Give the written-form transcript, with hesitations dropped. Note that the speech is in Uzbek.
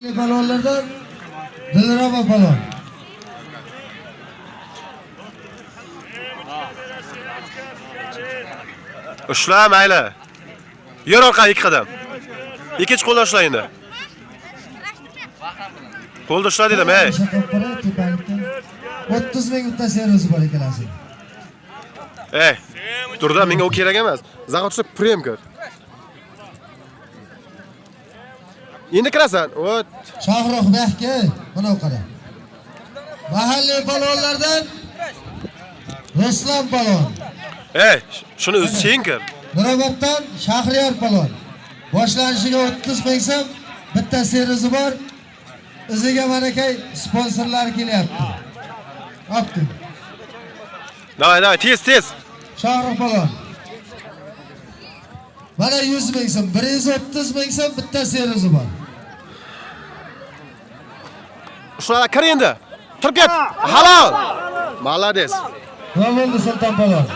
Balonlardan Dilrabo balon. Ushla mayli. Yur orqaga 2 qadam. Ikkinchi qo'ldan ushla endi. Qo'lda ushla dedim, ey. 30 minutda servis bor ekanasiz. Ey, turda menga u kerak emas. Zaxotsa prem kir. Endi kirasan. Ot. Shohruh Behka, mana qara. Mahalliy balonlardan Ruslan balon. Ey, shuni o'zi sen kir. Nuroboddan Shahriyor balon. Boshlanishiga 30 ming so'm, bitta servisi bor. O'ziga manakay sponsorlar kelyapti. Opti. Davay, tez. Shohruh balon. Mana 100 ming so'm, 130 ming so'm bitta servisi bor. Ushla kir endi. Turib ket. Halol. Malades. Nima bo'ldi Sulton balon?